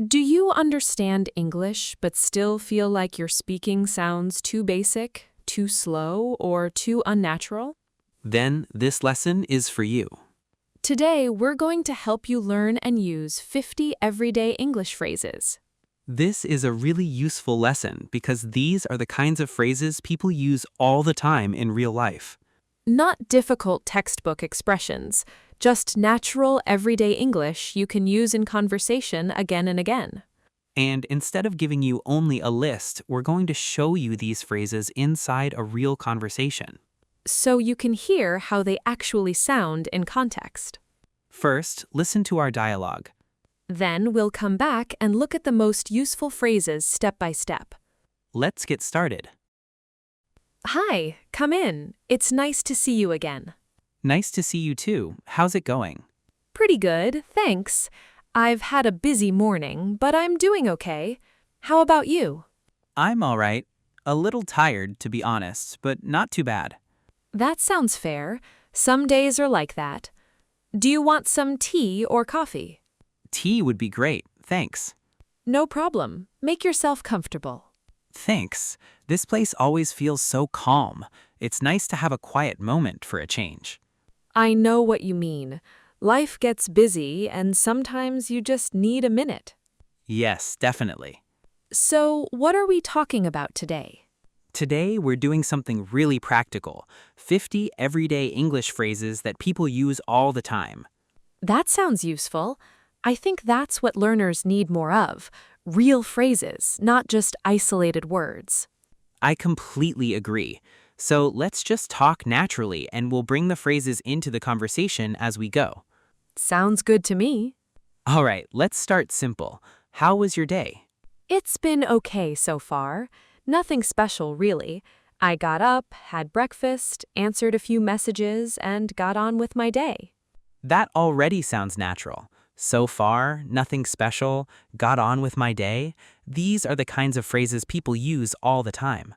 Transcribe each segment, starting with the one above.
Do you understand English but still feel like your speaking sounds too basic, too slow, or too unnatural? Then this lesson is for you. Today, we're going to help you learn and use 50 everyday English phrases. This is a really useful lesson because these are the kinds of phrases people use all the time in real life. Not difficult textbook expressions, just natural everyday English you can use in conversation again and again. And instead of giving you only a list, we're going to show you these phrases inside a real conversation. So you can hear how they actually sound in context. First, listen to our dialogue. Then we'll come back and look at the most useful phrases step by step. Let's get started. Hi, come in. It's nice to see you again. Nice to see you too. How's it going? Pretty good, thanks. I've had a busy morning, but I'm doing okay. How about you? I'm all right. A little tired, to be honest, but not too bad. That sounds fair. Some days are like that. Do you want some tea or coffee? Tea would be great, thanks. No problem. Make yourself comfortable. Thanks. This place always feels so calm. It's nice to have a quiet moment for a change. I know what you mean. Life gets busy, and sometimes you just need a minute. Yes, definitely. So, what are we talking about today? Today, we're doing something really practical. 50 everyday English phrases that people use all the time. That sounds useful. I think that's what learners need more of. Real phrases, not just isolated words. I completely agree. So let's just talk naturally and we'll bring the phrases into the conversation as we go. Sounds good to me. All right, let's start simple. How was your day? It's been okay so far. Nothing special, really. I got up, had breakfast, answered a few messages, and got on with my day. That already sounds natural. So far, nothing special, got on with my day. These are the kinds of phrases people use all the time.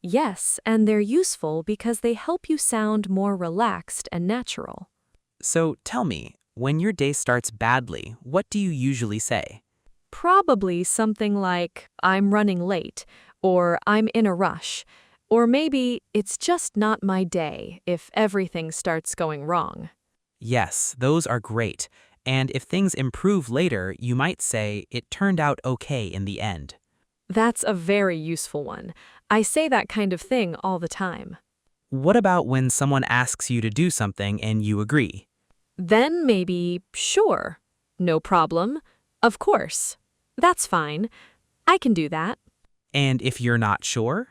Yes, and they're useful because they help you sound more relaxed and natural. So tell me, when your day starts badly, what do you usually say? Probably something like, I'm running late, or I'm in a rush, or maybe it's just not my day if everything starts going wrong. Yes, those are great. And if things improve later, you might say, it turned out okay in the end. That's a very useful one. I say that kind of thing all the time. What about when someone asks you to do something and you agree? Then maybe, sure, no problem, of course, that's fine, I can do that. And if you're not sure?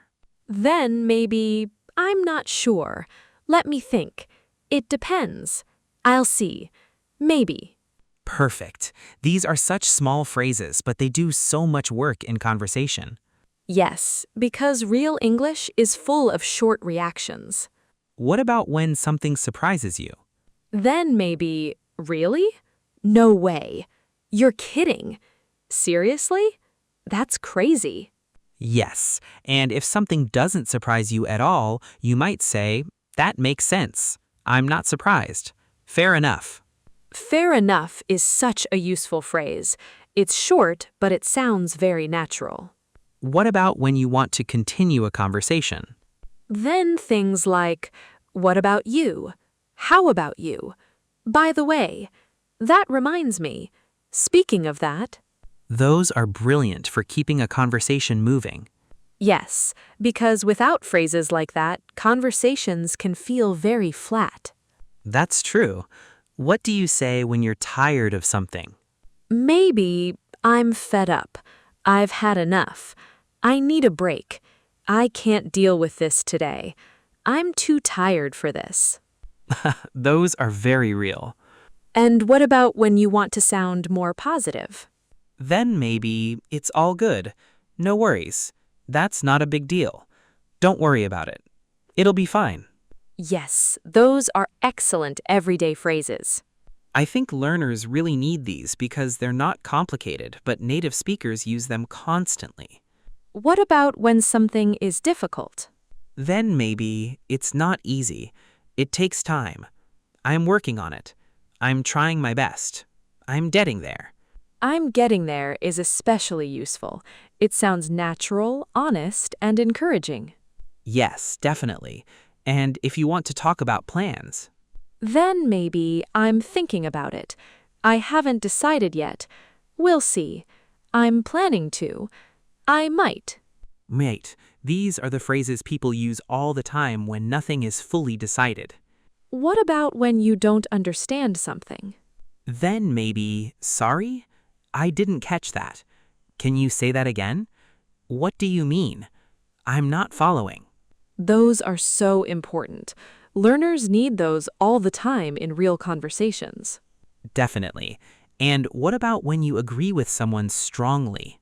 Then maybe, I'm not sure, let me think, it depends, I'll see, maybe. Perfect. These are such small phrases, but they do so much work in conversation. Yes, because real English is full of short reactions. What about when something surprises you? Then maybe, really? No way. You're kidding. Seriously? That's crazy. Yes, and if something doesn't surprise you at all, you might say, that makes sense. I'm not surprised. Fair enough. Fair enough is such a useful phrase. It's short, but it sounds very natural. What about when you want to continue a conversation? Then things like, what about you? How about you? By the way, that reminds me. Speaking of that. Those are brilliant for keeping a conversation moving. Yes, because without phrases like that, conversations can feel very flat. That's true. What do you say when you're tired of something? Maybe, I'm fed up. I've had enough. I need a break. I can't deal with this today. I'm too tired for this. Those are very real. And what about when you want to sound more positive? Then maybe it's all good. No worries. That's not a big deal. Don't worry about it. It'll be fine. Yes, those are excellent everyday phrases. I think learners really need these because they're not complicated, but native speakers use them constantly. What about when something is difficult? Then maybe it's not easy. It takes time. I'm working on it. I'm trying my best. I'm getting there. I'm getting there is especially useful. It sounds natural, honest, and encouraging. Yes, definitely. And if you want to talk about plans, Then maybe I'm thinking about it. I haven't decided yet. We'll see. I'm planning to. I might. mate, these are the phrases people use all the time when nothing is fully decided. What about when you don't understand something? Then maybe, sorry? I didn't catch that. Can you say that again? What do you mean? I'm not following. Those are so important. Learners need those all the time in real conversations. Definitely. And what about when you agree with someone strongly?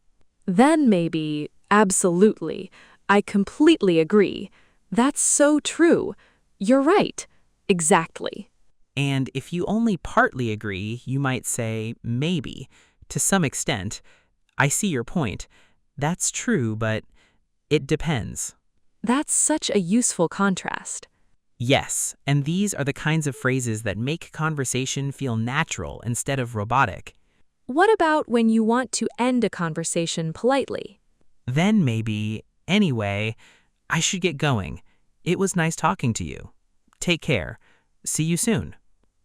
Then maybe, absolutely. I completely agree. That's so true. You're right. Exactly. And if you only partly agree, you might say, maybe. To some extent, I see your point. That's true, but it depends. That's such a useful contrast. Yes, and these are the kinds of phrases that make conversation feel natural instead of robotic. What about when you want to end a conversation politely? Then maybe, anyway, I should get going. It was nice talking to you. Take care. See you soon.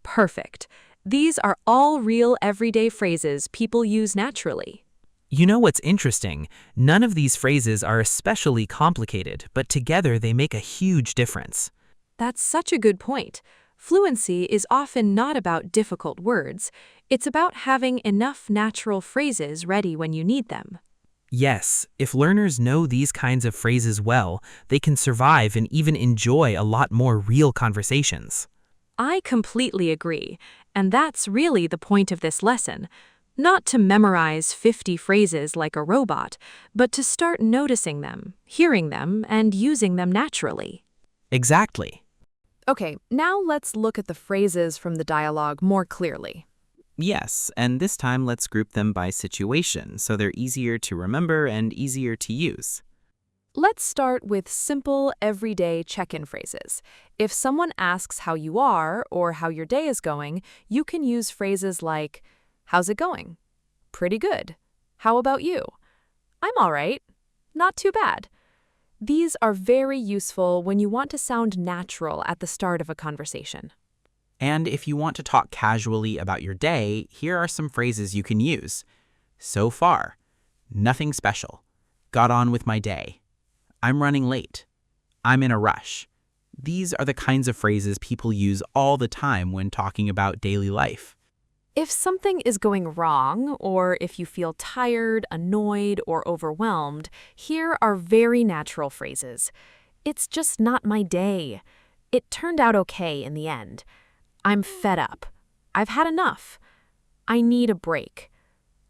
Perfect. These are all real everyday phrases people use naturally. You know what's interesting? None of these phrases are especially complicated, but together they make a huge difference. That's such a good point. Fluency is often not about difficult words. It's about having enough natural phrases ready when you need them. Yes, if learners know these kinds of phrases well, they can survive and even enjoy a lot more real conversations. I completely agree, and that's really the point of this lesson. Not to memorize 50 phrases like a robot, but to start noticing them, hearing them, and using them naturally. Exactly. Okay, now let's look at the phrases from the dialogue more clearly. Yes, and this time let's group them by situation so they're easier to remember and easier to use. Let's start with simple, everyday check-in phrases. If someone asks how you are or how your day is going, you can use phrases like, "How's it going?" "Pretty good." "How about you?" "I'm all right." "Not too bad." These are very useful when you want to sound natural at the start of a conversation. And if you want to talk casually about your day, here are some phrases you can use. So far. Nothing special. Got on with my day. I'm running late. I'm in a rush. These are the kinds of phrases people use all the time when talking about daily life. If something is going wrong, or if you feel tired, annoyed, or overwhelmed, here are very natural phrases. "It's just not my day." "It turned out okay in the end." "I'm fed up." "I've had enough." "I need a break."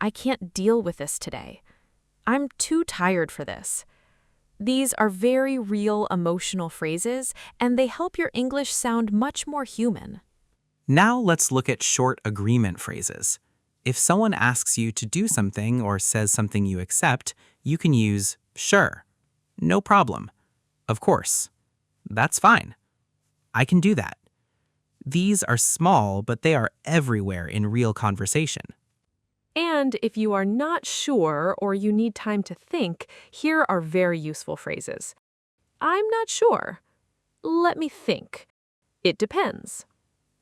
"I can't deal with this today." "I'm too tired for this." These are very real emotional phrases, and they help your English sound much more human. Now let's look at short agreement phrases. If someone asks you to do something or says something you accept, you can use sure, no problem, of course, that's fine, I can do that. These are small, but they are everywhere in real conversation. And if you are not sure or you need time to think, here are very useful phrases. "I'm not sure." "Let me think." "It depends."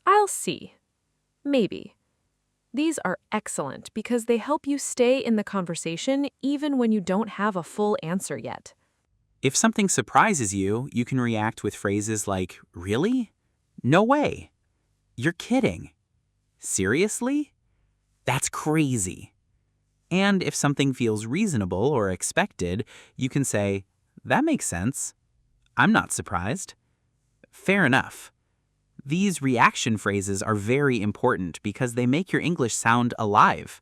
"I'll see." "Maybe." These are excellent because they help you stay in the conversation even when you don't have a full answer yet. If something surprises you, you can react with phrases like, really? No way. You're kidding. Seriously? That's crazy. And if something feels reasonable or expected, you can say, that makes sense. I'm not surprised. Fair enough. These reaction phrases are very important because they make your English sound alive.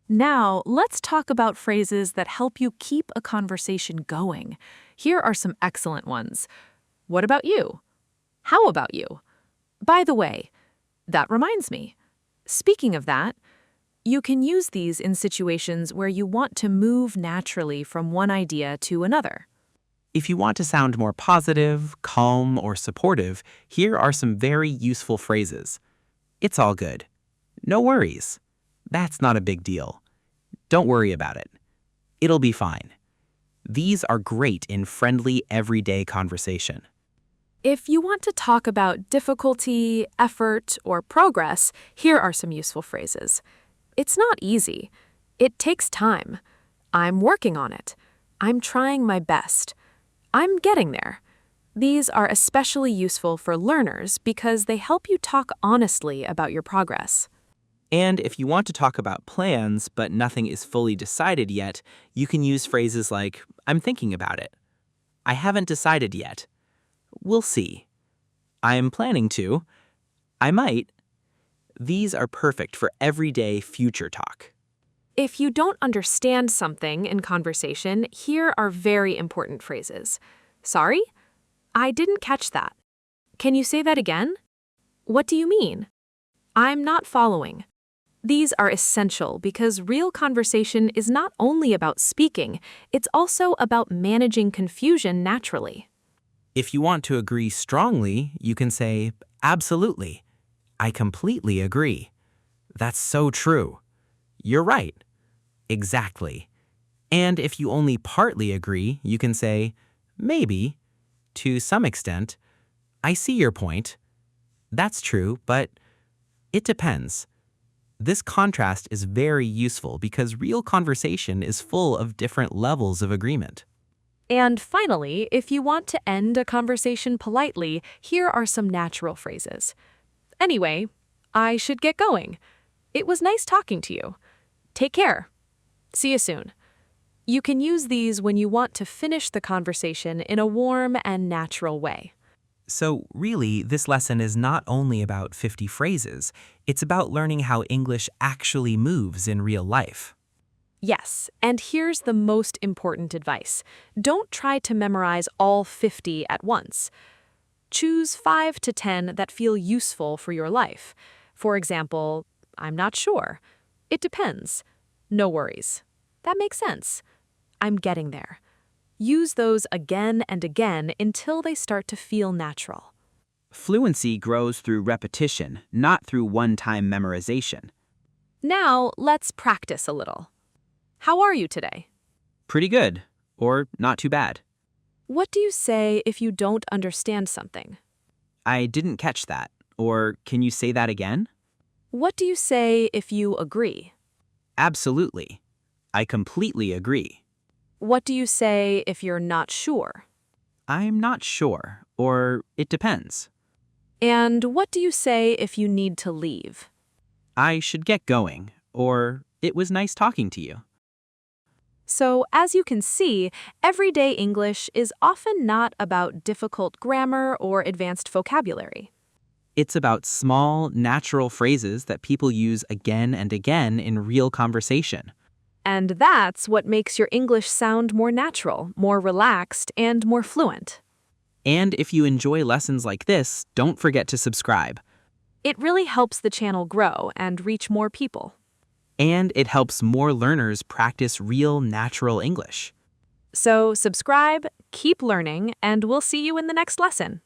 Now, let's talk about phrases that help you keep a conversation going. Here are some excellent ones. "What about you?" "How about you?" "By the way." "That reminds me." Speaking of that, you can use these in situations where you want to move naturally from one idea to another. If you want to sound more positive, calm, or supportive, here are some very useful phrases. It's all good. No worries. That's not a big deal. Don't worry about it. It'll be fine. These are great in friendly, everyday conversation. If you want to talk about difficulty, effort, or progress, here are some useful phrases. It's not easy. It takes time. I'm working on it. I'm trying my best. I'm getting there. These are especially useful for learners because they help you talk honestly about your progress. And if you want to talk about plans, but nothing is fully decided yet, you can use phrases like, I'm thinking about it. I haven't decided yet. We'll see. I'm planning to. I might. These are perfect for everyday future talk. If you don't understand something in conversation, here are very important phrases. Sorry? I didn't catch that. Can you say that again? What do you mean? I'm not following. These are essential because real conversation is not only about speaking, it's also about managing confusion naturally. If you want to agree strongly, you can say, absolutely. I completely agree. That's so true. You're right. Exactly. And if you only partly agree, you can say, maybe, to some extent. I see your point. That's true, but it depends. This contrast is very useful because real conversation is full of different levels of agreement. And finally, if you want to end a conversation politely, here are some natural phrases. Anyway, I should get going. It was nice talking to you. Take care. See you soon. You can use these when you want to finish the conversation in a warm and natural way. So really, this lesson is not only about 50 phrases, it's about learning how English actually moves in real life. Yes, and here's the most important advice. Don't try to memorize all 50 at once. Choose 5 to 10 that feel useful for your life. For example, I'm not sure. It depends. No worries. That makes sense. I'm getting there. Use those again and again until they start to feel natural. Fluency grows through repetition, not through one-time memorization. Now, let's practice a little. How are you today? Pretty good, or not too bad. What do you say if you don't understand something? I didn't catch that, or can you say that again? What do you say if you agree? Absolutely. I completely agree. What do you say if you're not sure? I'm not sure, or it depends. And what do you say if you need to leave? I should get going, or it was nice talking to you. So, as you can see, everyday English is often not about difficult grammar or advanced vocabulary. It's about small, natural phrases that people use again and again in real conversation. And that's what makes your English sound more natural, more relaxed, and more fluent. And if you enjoy lessons like this, don't forget to subscribe. It really helps the channel grow and reach more people. And it helps more learners practice real, natural English. So subscribe, keep learning, and we'll see you in the next lesson.